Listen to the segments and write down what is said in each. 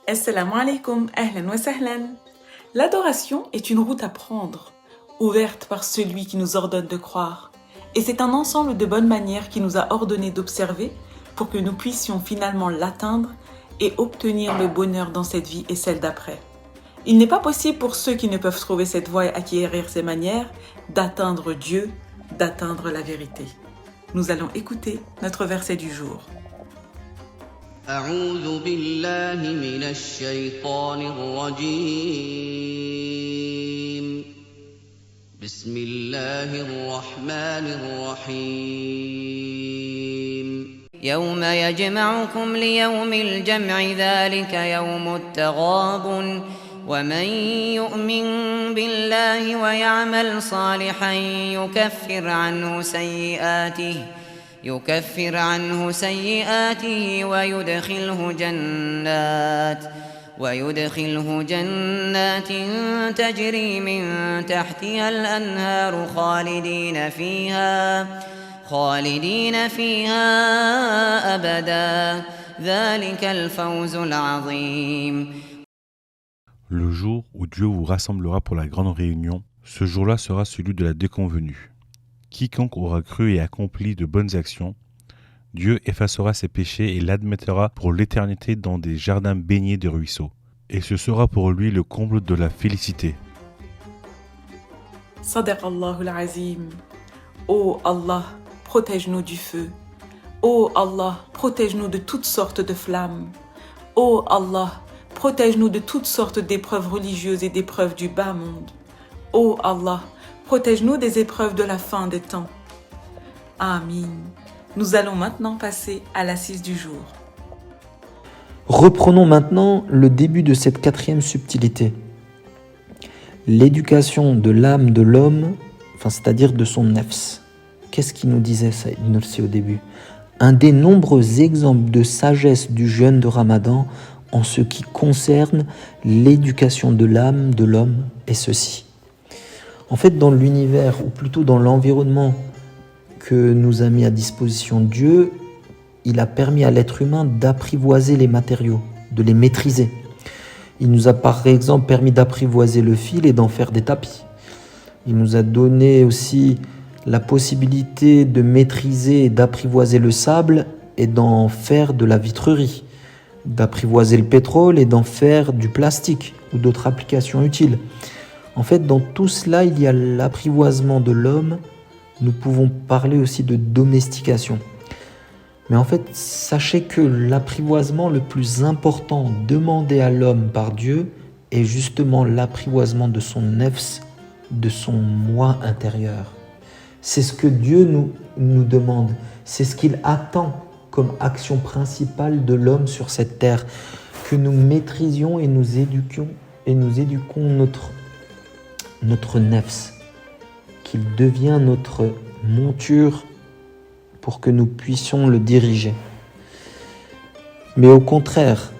Assalamu alaikum, ahlan wa sahlan. L'adoration est une route à prendre, ouverte par celui qui nous ordonne de croire. Et c'est un ensemble de bonnes manières qui nous a ordonné d'observer pour que nous puissions finalement l'atteindre et obtenir le bonheur dans cette vie et celle d'après. Il n'est pas possible pour ceux qui ne peuvent trouver cette voie et acquérir ces manières d'atteindre Dieu, d'atteindre la vérité. Nous allons écouter notre verset du jour. أعوذ بالله من الشيطان الرجيم بسم الله الرحمن الرحيم يوم يجمعكم ليوم الجمع ذلك يوم التغابن ومن يؤمن بالله ويعمل صالحا يكفر عنه سيئاته ويدخله جنات تجري من تحتها الأنهار خالدين فيها أبدا ذلك الفوز العظيم. Le jour où Dieu vous rassemblera pour la grande réunion, ce jour-là sera celui de la déconvenue. Quiconque aura cru et accompli de bonnes actions, Dieu effacera ses péchés et l'admettra pour l'éternité dans des jardins baignés de ruisseaux. Et ce sera pour lui le comble de la félicité. Sadaqallahu al-Azim. Ô Allah, protège-nous du feu. Ô Allah, protège-nous de toutes sortes de flammes. Ô Allah, protège-nous de toutes sortes d'épreuves religieuses et d'épreuves du bas monde. Ô Allah, protège-nous des épreuves de la fin des temps. Amin. Nous allons maintenant passer à l'assise du jour. Reprenons maintenant le début de cette quatrième subtilité. L'éducation de l'âme de l'homme, c'est-à-dire de son nefs. Qu'est-ce qu'il nous disait ça, il nous le sait au début? Un des nombreux exemples de sagesse du jeûne de Ramadan en ce qui concerne l'éducation de l'âme de l'homme est ceci. En fait, dans l'univers, ou plutôt dans l'environnement que nous a mis à disposition Dieu, il a permis à l'être humain d'apprivoiser les matériaux, de les maîtriser. Il nous a par exemple permis d'apprivoiser le fil et d'en faire des tapis. Il nous a donné aussi la possibilité de maîtriser et d'apprivoiser le sable et d'en faire de la vitrerie, d'apprivoiser le pétrole et d'en faire du plastique ou d'autres applications utiles. En fait, dans tout cela, il y a l'apprivoisement de l'homme. Nous pouvons parler aussi de domestication. Mais en fait, sachez que l'apprivoisement le plus important demandé à l'homme par Dieu est justement l'apprivoisement de son nefs, de son moi intérieur. C'est ce que Dieu nous demande. C'est ce qu'il attend comme action principale de l'homme sur cette terre. Que nous maîtrisions et nous éduquons notre nefs, qu'il devient notre monture pour que nous puissions le diriger. Mais au contraire,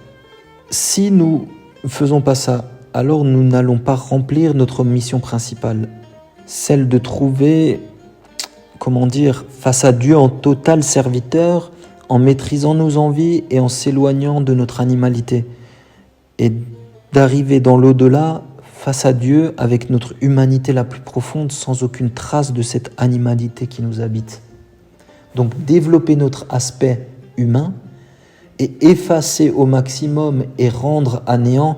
si nous ne faisons pas ça, alors nous n'allons pas remplir notre mission principale, celle de trouver, face à Dieu en total serviteur, en maîtrisant nos envies et en s'éloignant de notre animalité, et d'arriver dans l'au-delà face à Dieu avec notre humanité la plus profonde sans aucune trace de cette animalité qui nous habite. Donc développer notre aspect humain et effacer au maximum et rendre à néant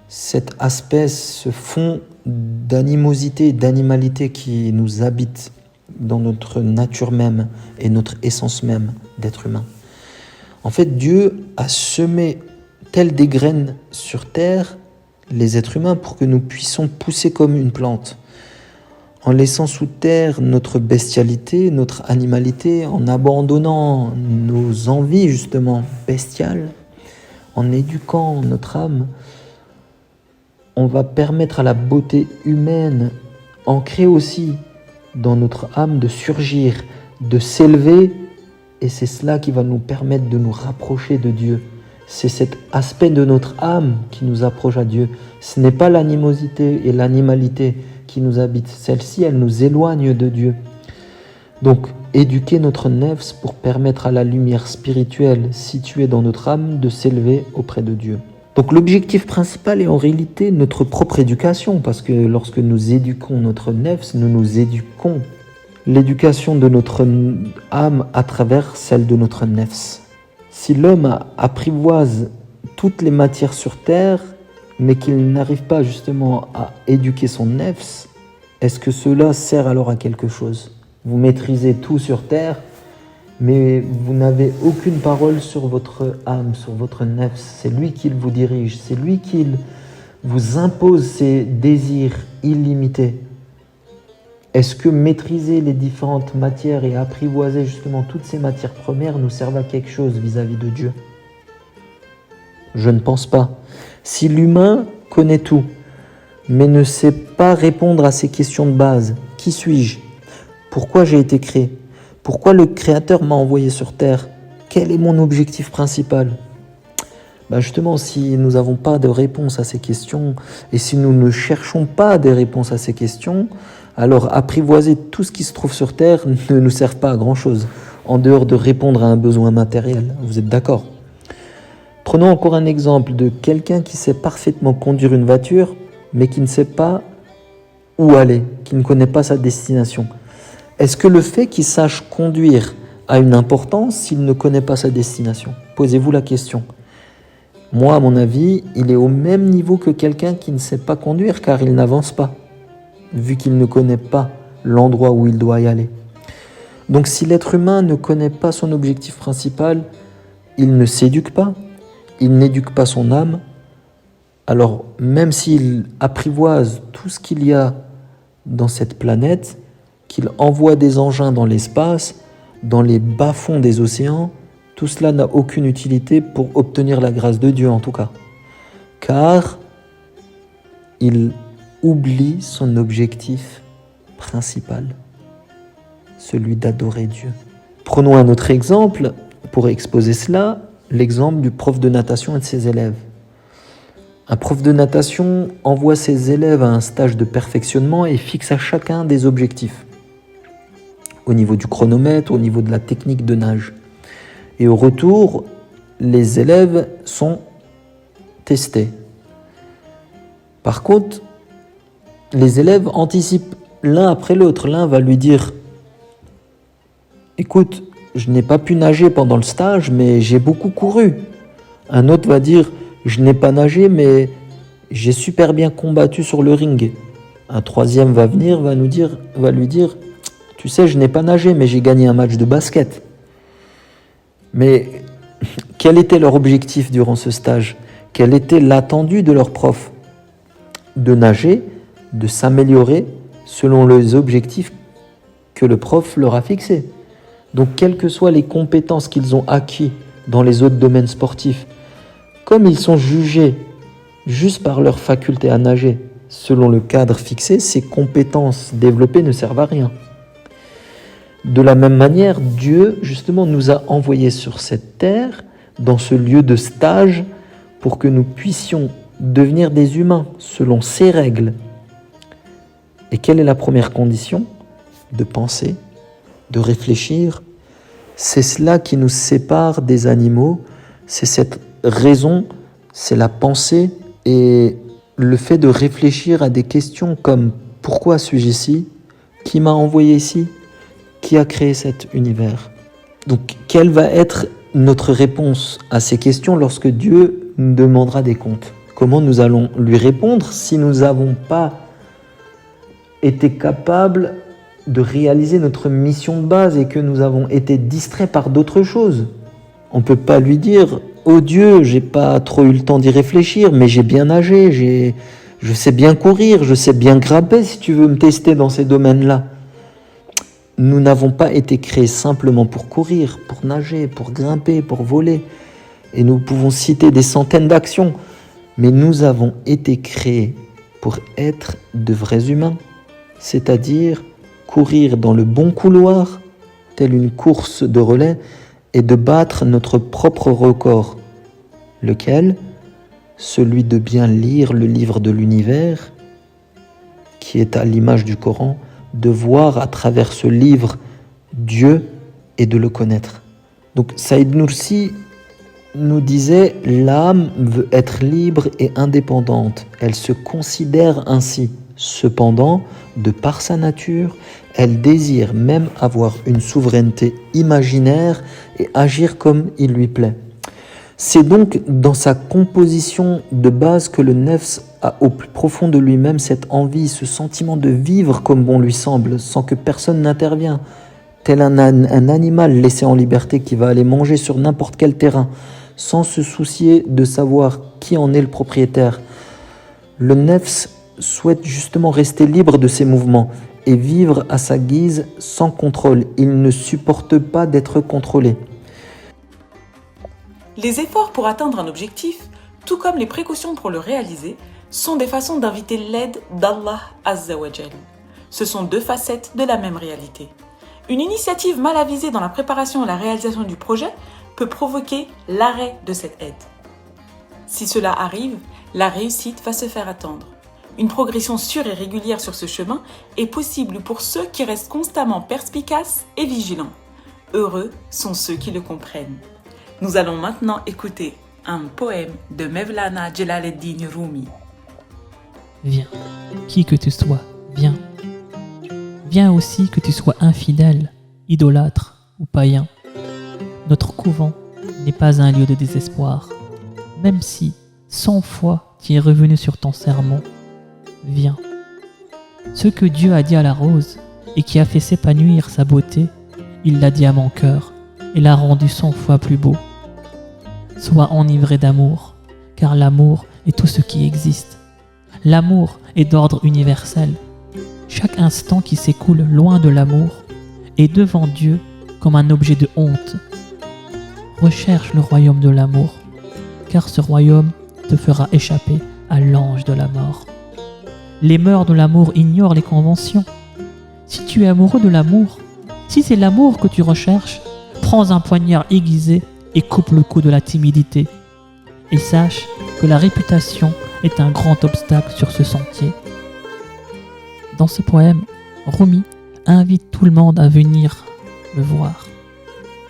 cet aspect, ce fond d'animosité et d'animalité qui nous habite dans notre nature même et notre essence même d'être humain. En fait, Dieu a semé telles des graines sur terre les êtres humains pour que nous puissions pousser comme une plante, en laissant sous terre notre bestialité, notre animalité, en abandonnant nos envies justement bestiales, en éduquant notre âme. On va permettre à la beauté humaine, ancrée aussi dans notre âme, de surgir, de s'élever, et c'est cela qui va nous permettre de nous rapprocher de Dieu. C'est cet aspect de notre âme qui nous approche à Dieu. Ce n'est pas l'animosité et l'animalité qui nous habitent. Celle-ci, elle nous éloigne de Dieu. Donc, éduquer notre nefs pour permettre à la lumière spirituelle située dans notre âme de s'élever auprès de Dieu. Donc l'objectif principal est en réalité notre propre éducation, parce que lorsque nous éduquons notre nefs, nous nous éduquons l'éducation de notre âme à travers celle de notre nefs. Si l'homme apprivoise toutes les matières sur terre, mais qu'il n'arrive pas justement à éduquer son nefs, est-ce que cela sert alors à quelque chose? Vous maîtrisez tout sur terre, mais vous n'avez aucune parole sur votre âme, sur votre nefs. C'est lui qui vous dirige, c'est lui qui vous impose ses désirs illimités. Est-ce que maîtriser les différentes matières et apprivoiser justement toutes ces matières premières nous servent à quelque chose vis-à-vis de Dieu? Je ne pense pas. Si l'humain connaît tout, mais ne sait pas répondre à ces questions de base, qui suis-je? Pourquoi j'ai été créé? Pourquoi le Créateur m'a envoyé sur Terre? Quel est mon objectif principal? Justement, si nous n'avons pas de réponse à ces questions, et si nous ne cherchons pas des réponses à ces questions, alors apprivoiser tout ce qui se trouve sur Terre ne nous sert pas à grand-chose, en dehors de répondre à un besoin matériel. Vous êtes d'accord? Prenons encore un exemple de quelqu'un qui sait parfaitement conduire une voiture, mais qui ne sait pas où aller, qui ne connaît pas sa destination. Est-ce que le fait qu'il sache conduire a une importance s'il ne connaît pas sa destination? Posez-vous la question. Moi, à mon avis, il est au même niveau que quelqu'un qui ne sait pas conduire, car il n'avance pas, vu qu'il ne connaît pas l'endroit où il doit y aller. Donc si l'être humain ne connaît pas son objectif principal, il ne s'éduque pas, il n'éduque pas son âme, alors même s'il apprivoise tout ce qu'il y a dans cette planète, qu'il envoie des engins dans l'espace, dans les bas-fonds des océans, tout cela n'a aucune utilité pour obtenir la grâce de Dieu en tout cas. Car il oublie son objectif principal, celui d'adorer Dieu. Prenons un autre exemple pour exposer cela, l'exemple du prof de natation et de ses élèves. Un prof de natation envoie ses élèves à un stage de perfectionnement et fixe à chacun des objectifs. Au niveau du chronomètre, au niveau de la technique de nage. Et au retour, les élèves sont testés. Par contre, les élèves anticipent l'un après l'autre. L'un va lui dire « Écoute, je n'ai pas pu nager pendant le stage, mais j'ai beaucoup couru. » Un autre va dire « Je n'ai pas nagé, mais j'ai super bien combattu sur le ring. » Un troisième va lui dire « Tu sais, je n'ai pas nagé, mais j'ai gagné un match de basket. » Mais quel était leur objectif durant ce stage? Quel était l'attendu de leur prof? De nager, de s'améliorer selon les objectifs que le prof leur a fixés. Donc, quelles que soient les compétences qu'ils ont acquis dans les autres domaines sportifs, comme ils sont jugés juste par leur faculté à nager, selon le cadre fixé, ces compétences développées ne servent à rien. De la même manière, Dieu, justement, nous a envoyés sur cette terre, dans ce lieu de stage, pour que nous puissions devenir des humains, selon ses règles. Et quelle est la première condition? De penser, de réfléchir. C'est cela qui nous sépare des animaux, c'est cette raison, c'est la pensée et le fait de réfléchir à des questions comme « Pourquoi suis-je ici? Qui m'a envoyé ici? Qui a créé cet univers ?» Donc, quelle va être notre réponse à ces questions lorsque Dieu nous demandera des comptes? Comment nous allons lui répondre si nous n'avons pas été capables de réaliser notre mission de base et que nous avons été distraits par d'autres choses? On ne peut pas lui dire « Oh Dieu, j'ai pas trop eu le temps d'y réfléchir, mais j'ai bien nagé, je sais bien courir, je sais bien grimper si tu veux me tester dans ces domaines-là. » Nous n'avons pas été créés simplement pour courir, pour nager, pour grimper, pour voler. Et nous pouvons citer des centaines d'actions. Mais nous avons été créés pour être de vrais humains. C'est-à-dire courir dans le bon couloir, telle une course de relais, et de battre notre propre record. Lequel? Celui de bien lire le livre de l'univers, qui est à l'image du Coran, de voir à travers ce livre Dieu et de le connaître. Donc Saïd Nursi nous disait « L'âme veut être libre et indépendante. Elle se considère ainsi. Cependant, de par sa nature, elle désire même avoir une souveraineté imaginaire et agir comme il lui plaît. » C'est donc dans sa composition de base que le nefs a au plus profond de lui-même cette envie, ce sentiment de vivre comme bon lui semble, sans que personne n'intervienne, tel un animal laissé en liberté qui va aller manger sur n'importe quel terrain, sans se soucier de savoir qui en est le propriétaire. Le nefs souhaite justement rester libre de ses mouvements et vivre à sa guise sans contrôle. Il ne supporte pas d'être contrôlé. Les efforts pour atteindre un objectif, tout comme les précautions pour le réaliser, sont des façons d'inviter l'aide d'Allah Azza wa Jal. Ce sont deux facettes de la même réalité. Une initiative mal avisée dans la préparation et la réalisation du projet peut provoquer l'arrêt de cette aide. Si cela arrive, la réussite va se faire attendre. Une progression sûre et régulière sur ce chemin est possible pour ceux qui restent constamment perspicaces et vigilants. Heureux sont ceux qui le comprennent. Nous allons maintenant écouter un poème de Mevlana Jalaluddin Rumi. Viens, qui que tu sois, viens. Viens aussi que tu sois infidèle, idolâtre ou païen. Notre couvent n'est pas un lieu de désespoir. Même si, 100 fois, tu es revenu sur ton serment, viens. Ce que Dieu a dit à la rose et qui a fait s'épanouir sa beauté, il l'a dit à mon cœur et l'a rendu 100 fois plus beau. Sois enivré d'amour, car l'amour est tout ce qui existe. L'amour est d'ordre universel. Chaque instant qui s'écoule loin de l'amour est devant Dieu comme un objet de honte. Recherche le royaume de l'amour, car ce royaume te fera échapper à l'ange de la mort. Les mœurs de l'amour ignorent les conventions. Si tu es amoureux de l'amour, si c'est l'amour que tu recherches, prends un poignard aiguisé et coupe le cou de la timidité. Et sache que la réputation est un grand obstacle sur ce sentier. Dans ce poème, Rumi invite tout le monde à venir le voir.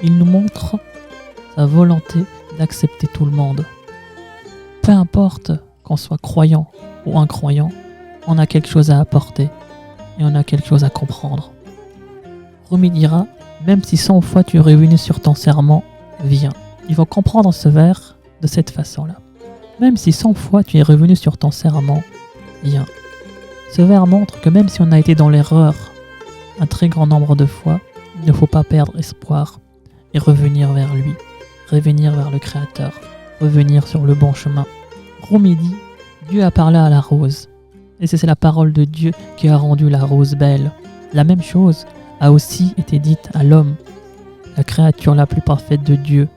Il nous montre sa volonté d'accepter tout le monde. Peu importe qu'on soit croyant ou incroyant, on a quelque chose à apporter et on a quelque chose à comprendre. Rumi dira, même si 100 fois tu es revenu sur ton serment, viens. Il faut comprendre ce vers de cette façon-là. Même si 100 fois tu es revenu sur ton serment, viens. Ce vers montre que même si on a été dans l'erreur un très grand nombre de fois, il ne faut pas perdre espoir et revenir vers lui, revenir vers le Créateur, revenir sur le bon chemin. Rumi dit, Dieu a parlé à la rose, et c'est la parole de Dieu qui a rendu la rose belle. La même chose a aussi été dite à l'homme, la créature la plus parfaite de Dieu.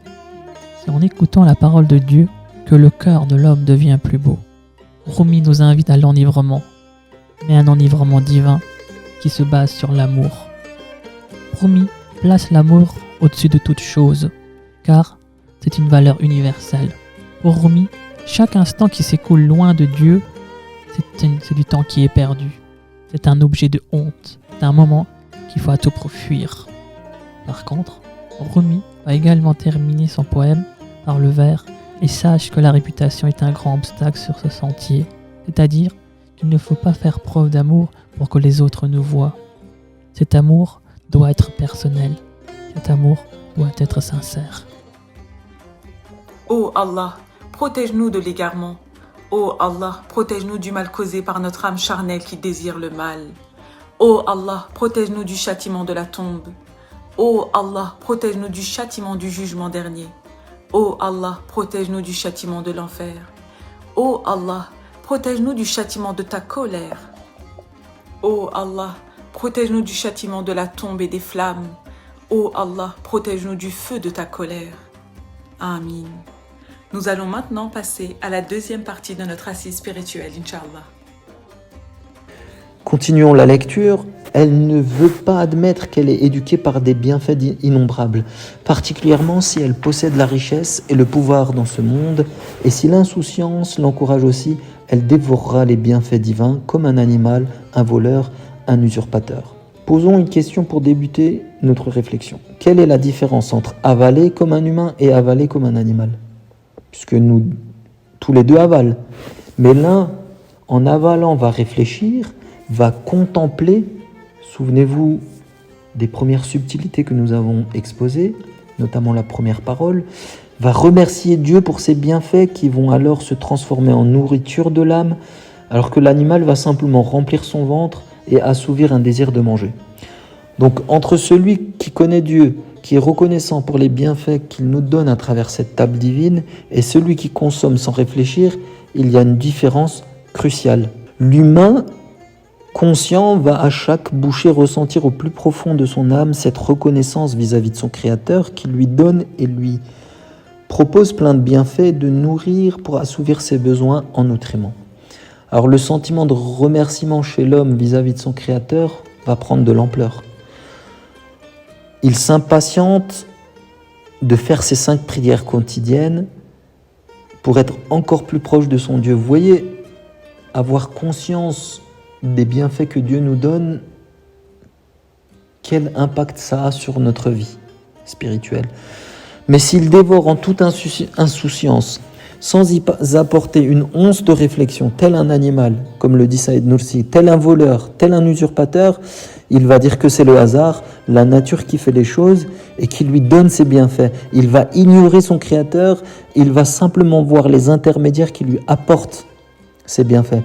C'est en écoutant la parole de Dieu que le cœur de l'homme devient plus beau. Rumi nous invite à l'enivrement, mais un enivrement divin qui se base sur l'amour. Rumi place l'amour au-dessus de toute chose, car c'est une valeur universelle. Pour Rumi, chaque instant qui s'écoule loin de Dieu, c'est du temps qui est perdu. C'est un objet de honte, c'est un moment qu'il faut à tout prix fuir. Par contre, Rumi va également terminer son poème par le vers « Et sache que la réputation est un grand obstacle sur ce sentier », c'est-à-dire qu'il ne faut pas faire preuve d'amour pour que les autres nous voient. Cet amour doit être personnel, cet amour doit être sincère. Ô Allah, protège-nous de l'égarement. Ô Allah, protège-nous du mal causé par notre âme charnelle qui désire le mal. Ô Allah, protège-nous du châtiment de la tombe. Ô Allah, protège-nous du châtiment du jugement dernier. Ô Allah, protège-nous du châtiment de l'enfer. Ô Allah, protège-nous du châtiment de ta colère. Ô Allah, protège-nous du châtiment de la tombe et des flammes. Ô Allah, protège-nous du feu de ta colère. Amin. Nous allons maintenant passer à la deuxième partie de notre assise spirituelle, Inch'Allah. Continuons la lecture. Elle ne veut pas admettre qu'elle est éduquée par des bienfaits innombrables, particulièrement si elle possède la richesse et le pouvoir dans ce monde, et si l'insouciance l'encourage aussi, elle dévorera les bienfaits divins comme un animal, un voleur, un usurpateur. Posons une question pour débuter notre réflexion. Quelle est la différence entre avaler comme un humain et avaler comme un animal ? puisque nous, tous les deux avalent. Mais l'un, en avalant, va réfléchir, va contempler. Souvenez-vous des premières subtilités que nous avons exposées, notamment la première parole, va remercier Dieu pour ses bienfaits qui vont alors se transformer en nourriture de l'âme, alors que l'animal va simplement remplir son ventre et assouvir un désir de manger. Donc entre celui qui connaît Dieu, qui est reconnaissant pour les bienfaits qu'il nous donne à travers cette table divine, et celui qui consomme sans réfléchir, il y a une différence cruciale. L'humain conscient va à chaque bouchée ressentir au plus profond de son âme cette reconnaissance vis-à-vis de son Créateur qui lui donne et lui propose plein de bienfaits de nourrir pour assouvir ses besoins en nutriments. Alors le sentiment de remerciement chez l'homme vis-à-vis de son Créateur va prendre de l'ampleur. Il s'impatiente de faire ses 5 prières quotidiennes pour être encore plus proche de son Dieu. Vous voyez, avoir conscience des bienfaits que Dieu nous donne, quel impact ça a sur notre vie spirituelle. Mais s'il dévore en toute insouciance, sans y apporter une once de réflexion, tel un animal, comme le dit Saïd Nursi, tel un voleur, tel un usurpateur, il va dire que c'est le hasard, la nature qui fait les choses et qui lui donne ses bienfaits. Il va ignorer son Créateur, il va simplement voir les intermédiaires qui lui apportent ses bienfaits.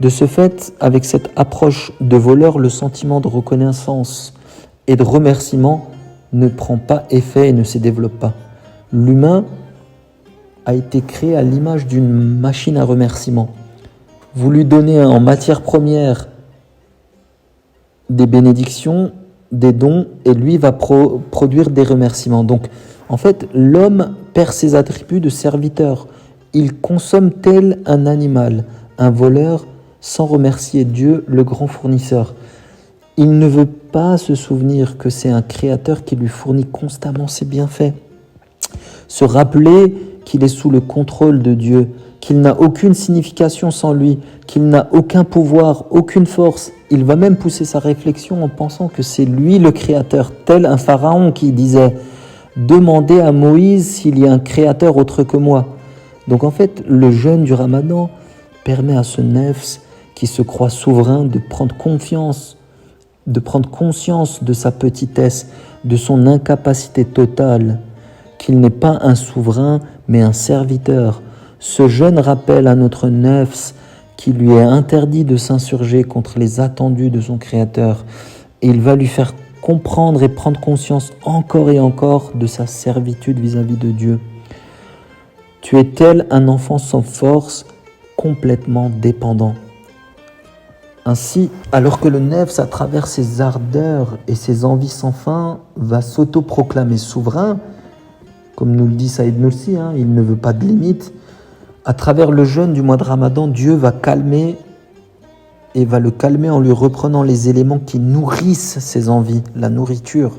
De ce fait, avec cette approche de voleur, le sentiment de reconnaissance et de remerciement ne prend pas effet et ne se développe pas. L'humain a été créé à l'image d'une machine à remerciement. Vous lui donnez en matière première des bénédictions, des dons, et lui va produire des remerciements. Donc, en fait, l'homme perd ses attributs de serviteur. Il consomme tel un animal, un voleur, sans remercier Dieu, le grand fournisseur. Il ne veut pas se souvenir que c'est un créateur qui lui fournit constamment ses bienfaits. Se rappeler qu'il est sous le contrôle de Dieu, qu'il n'a aucune signification sans lui, qu'il n'a aucun pouvoir, aucune force. Il va même pousser sa réflexion en pensant que c'est lui le créateur, tel un pharaon qui disait « Demandez à Moïse s'il y a un créateur autre que moi ». Donc en fait, le jeûne du Ramadan permet à ce nefs qui se croit souverain de prendre conscience de sa petitesse, de son incapacité totale, qu'il n'est pas un souverain mais un serviteur. Ce jeûne rappelle à notre nefs qu'il lui est interdit de s'insurger contre les attendus de son Créateur, et il va lui faire comprendre et prendre conscience encore et encore de sa servitude vis-à-vis de Dieu. Tu es tel un enfant sans force, complètement dépendant. Ainsi, alors que le nefs, à travers ses ardeurs et ses envies sans fin, va s'autoproclamer souverain, comme nous le dit Saïd Nursi, il ne veut pas de limite, à travers le jeûne du mois de Ramadan, Dieu va calmer et va le calmer en lui reprenant les éléments qui nourrissent ses envies, la nourriture.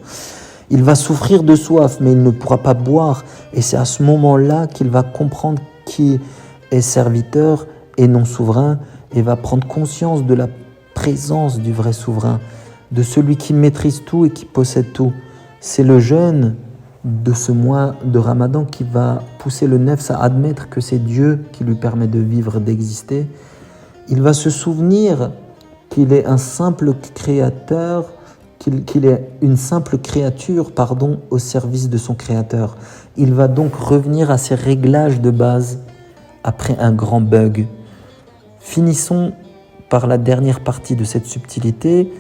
Il va souffrir de soif, mais il ne pourra pas boire, et c'est à ce moment-là qu'il va comprendre qui est serviteur et non souverain, et va prendre conscience de la présence du vrai souverain, de celui qui maîtrise tout et qui possède tout. C'est le jeûne de ce mois de Ramadan qui va pousser le nefs à admettre que c'est Dieu qui lui permet de vivre, d'exister. Il va se souvenir qu'il est un simple créateur, qu'il est une simple créature, au service de son Créateur. Il va donc revenir à ses réglages de base après un grand bug. Finissons par la dernière partie de cette subtilité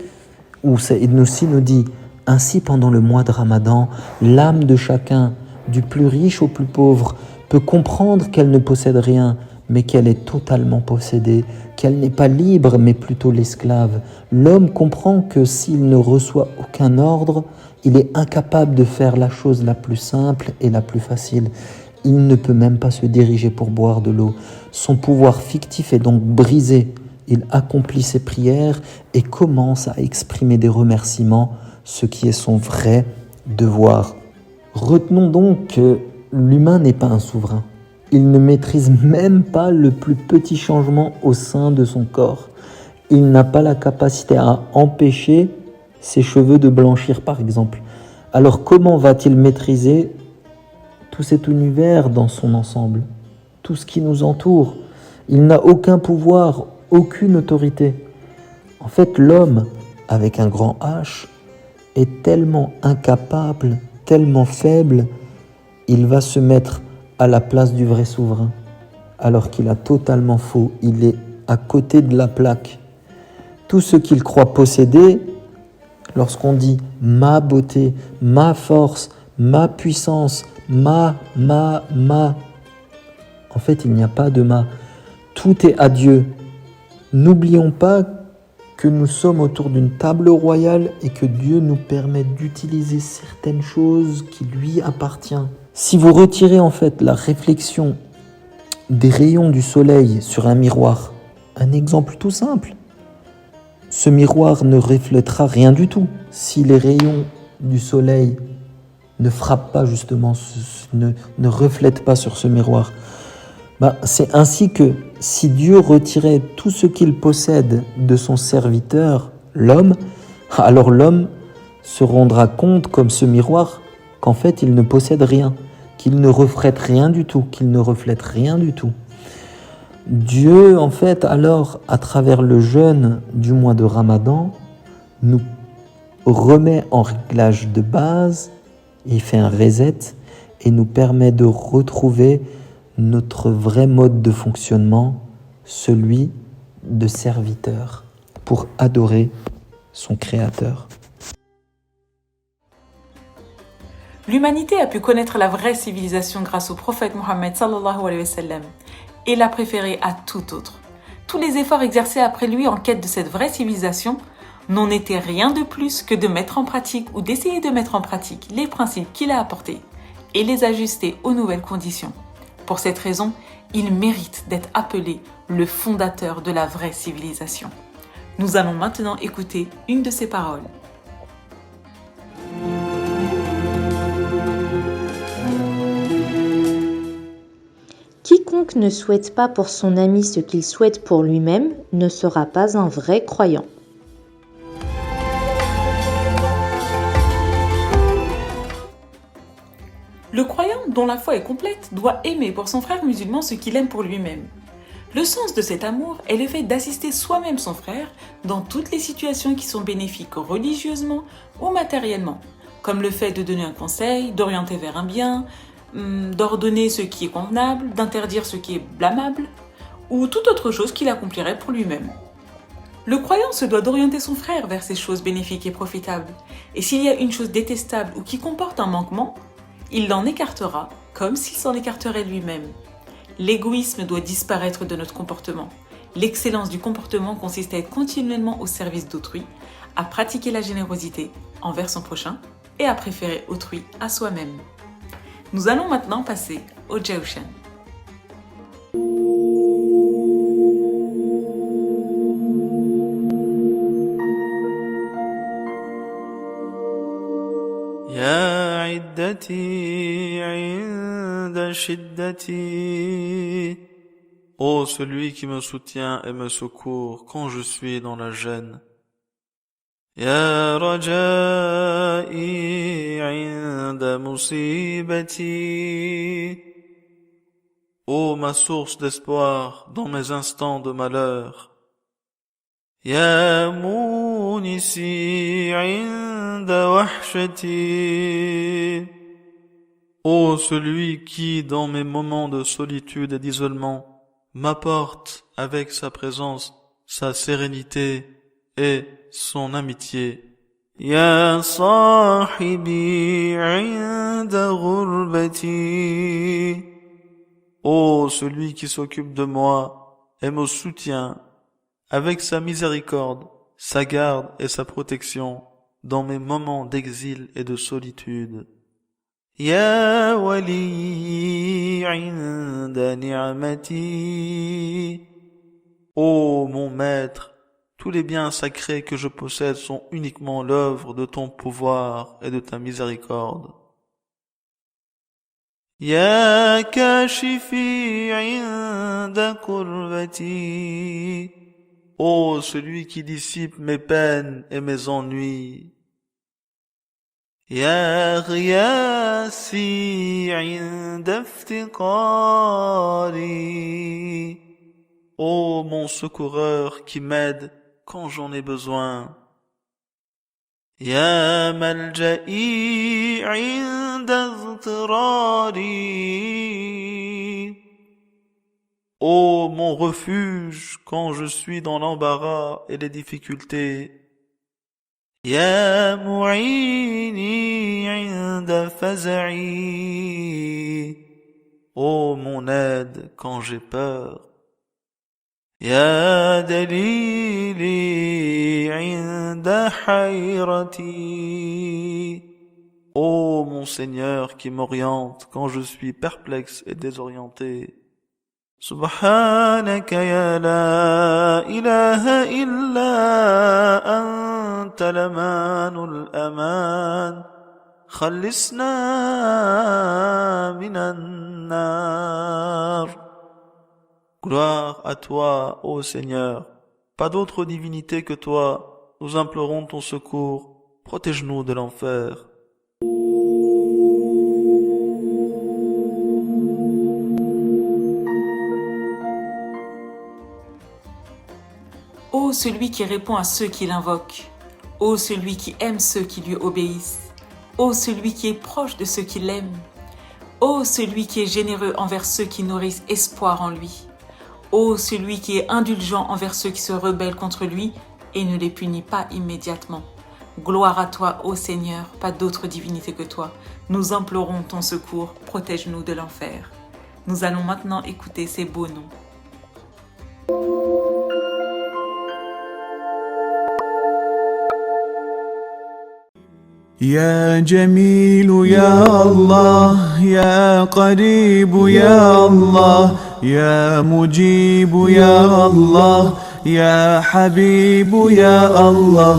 où Saïd Nursi nous dit « Ainsi, pendant le mois de Ramadan, l'âme de chacun, du plus riche au plus pauvre, peut comprendre qu'elle ne possède rien, mais qu'elle est totalement possédée, qu'elle n'est pas libre, mais plutôt l'esclave. L'homme comprend que s'il ne reçoit aucun ordre, il est incapable de faire la chose la plus simple et la plus facile. Il ne peut même pas se diriger pour boire de l'eau. Son pouvoir fictif est donc brisé. Il accomplit ses prières et commence à exprimer des remerciements, ce qui est son vrai devoir. Retenons donc que l'humain n'est pas un souverain. Il ne maîtrise même pas le plus petit changement au sein de son corps. Il n'a pas la capacité à empêcher ses cheveux de blanchir, par exemple. Alors comment va-t-il maîtriser tout tout cet univers dans son ensemble, tout ce qui nous entoure. Il n'a aucun pouvoir, aucune autorité. En fait, l'homme, avec un grand H, est tellement incapable, tellement faible, il va se mettre à la place du vrai souverain, alors qu'il a totalement faux. Il est à côté de la plaque. Tout ce qu'il croit posséder, lorsqu'on dit ma beauté, ma force, ma puissance, ma, en fait, il n'y a pas de ma. Tout est à Dieu. N'oublions pas que nous sommes autour d'une table royale et que Dieu nous permet d'utiliser certaines choses qui lui appartiennent. Si vous retirez en fait la réflexion des rayons du soleil sur un miroir, un exemple tout simple, ce miroir ne reflètera rien du tout si les rayons du soleil ne frappent pas justement, ne reflètent pas sur ce miroir. C'est ainsi que si Dieu retirait tout ce qu'il possède de son serviteur, l'homme, alors l'homme se rendra compte, comme ce miroir, qu'en fait il ne possède rien, qu'il ne reflète rien du tout, Dieu, en fait, alors, à travers le jeûne du mois de Ramadan, nous remet en réglage de base, il fait un reset et nous permet de retrouver notre vrai mode de fonctionnement, celui de serviteur, pour adorer son Créateur. L'humanité a pu connaître la vraie civilisation grâce au prophète Mohammed sallallahu alayhi wa sallam et l'a préféré à tout autre. Tous les efforts exercés après lui en quête de cette vraie civilisation n'en étaient rien de plus que de mettre en pratique ou d'essayer de mettre en pratique les principes qu'il a apportés et les ajuster aux nouvelles conditions. Pour cette raison, il mérite d'être appelé le fondateur de la vraie civilisation. Nous allons maintenant écouter une de ses paroles. Quiconque ne souhaite pas pour son ami ce qu'il souhaite pour lui-même ne sera pas un vrai croyant. Le croyant dont la foi est complète doit aimer pour son frère musulman ce qu'il aime pour lui-même. Le sens de cet amour est le fait d'assister soi-même son frère dans toutes les situations qui sont bénéfiques religieusement ou matériellement, comme le fait de donner un conseil, d'orienter vers un bien, d'ordonner ce qui est convenable, d'interdire ce qui est blâmable, ou toute autre chose qu'il accomplirait pour lui-même. Le croyant se doit d'orienter son frère vers ces choses bénéfiques et profitables, et s'il y a une chose détestable ou qui comporte un manquement, il l'en écartera comme s'il s'en écarterait lui-même. L'égoïsme doit disparaître de notre comportement. L'excellence du comportement consiste à être continuellement au service d'autrui, à pratiquer la générosité envers son prochain et à préférer autrui à soi-même. Nous allons maintenant passer au Jawshan. يا عدتي عند شدتي. Ô celui qui me soutient et me secourt quand je suis dans la gêne. يا رجائي عند مصيبتي. Ô ma source d'espoir dans mes instants de malheur. يا مونسي عند وحشتي. Ô celui qui, dans mes moments de solitude et d'isolement, m'apporte avec sa présence, sa sérénité et son amitié. يا صاحبي عند غربتي. Ô celui qui s'occupe de moi et me soutient avec sa miséricorde, sa garde et sa protection dans mes moments d'exil et de solitude. يا ولي عند نعمتي. Ô mon maître, tous les biens sacrés que je possède sont uniquement l'œuvre de ton pouvoir et de ta miséricorde. يا كاشفي عند كربتي. Ô celui qui dissipe mes peines et mes ennuis. يا غياثي عند افتقاري. Ô mon secoureur qui m'aide quand j'en ai besoin. يا ملجئي عند اضطراري. Ô mon refuge quand je suis dans l'embarras et les difficultés. يا معيني عند فزعي. Ô mon aide quand j'ai peur. يا دليلي عند حيرتي. Ô mon Seigneur qui m'oriente quand je suis perplexe et désorienté. سبحانك يا لا إله إلا أنت الأمان الأمان. خلصنا من النار. Gloire à toi, ô Seigneur. Pas d'autre divinité que toi. Nous implorons ton secours. Protège-nous de l'enfer. Ô celui qui répond à ceux qui l'invoquent. Ô celui qui aime ceux qui lui obéissent. Ô celui qui est proche de ceux qui l'aiment. Ô celui qui est généreux envers ceux qui nourrissent espoir en lui. Ô celui qui est indulgent envers ceux qui se rebellent contre lui et ne les punit pas immédiatement. Gloire à toi, ô Seigneur, pas d'autre divinité que toi. Nous implorons ton secours, protège-nous de l'enfer. Nous allons maintenant écouter ces beaux noms. يا جميل يا الله يا قريب يا الله يا مجيب يا الله يا حبيب يا الله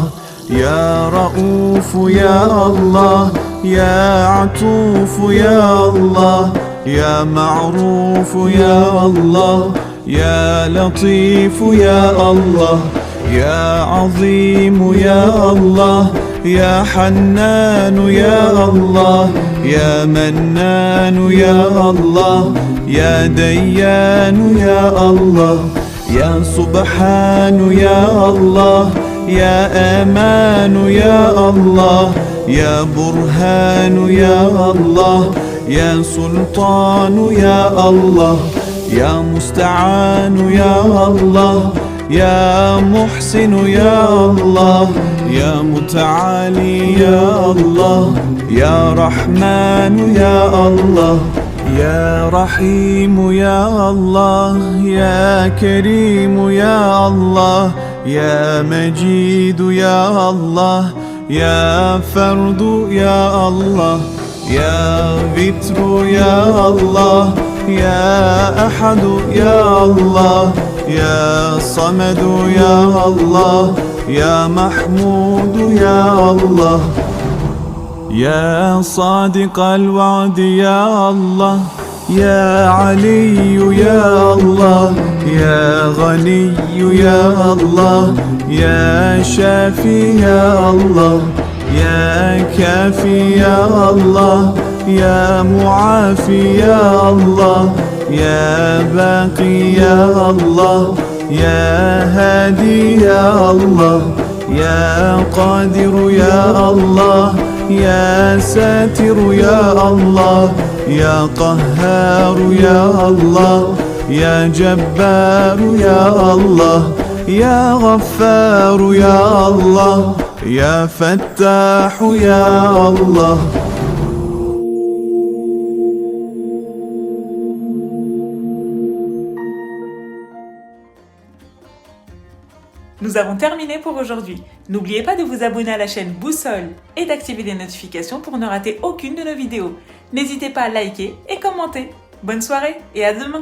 يا رؤوف يا الله يا عطوف يا الله يا معروف يا الله يا لطيف يا الله يا عظيم يا الله يا حنان يا الله يا منان يا الله يا ديان يا الله يا سبحان يا الله يا أمان يا الله يا برهان يا الله يا سلطان يا الله يا مستعان يا الله يا محسن يا الله يا متعالي يا الله يا رحمن يا الله يا رحيم يا الله يا كريم يا الله يا مجيد يا الله يا فرد يا الله يا ذكر يا الله يا أحد يا الله يا صمد يا الله يا محمود يا الله يا صادق الوعد يا الله يا علي يا الله يا غني يا الله يا شافي يا الله يا كافي يا الله يا معافي يا الله يا باقي يا الله يا هادي يا الله يا قادر يا الله يا ساتر يا الله يا قهار يا الله يا جبار يا الله يا غفار يا الله يا فتاح يا الله. Nous avons terminé pour aujourd'hui. N'oubliez pas de vous abonner à la chaîne Boussole et d'activer les notifications pour ne rater aucune de nos vidéos. N'hésitez pas à liker et commenter. Bonne soirée et à demain!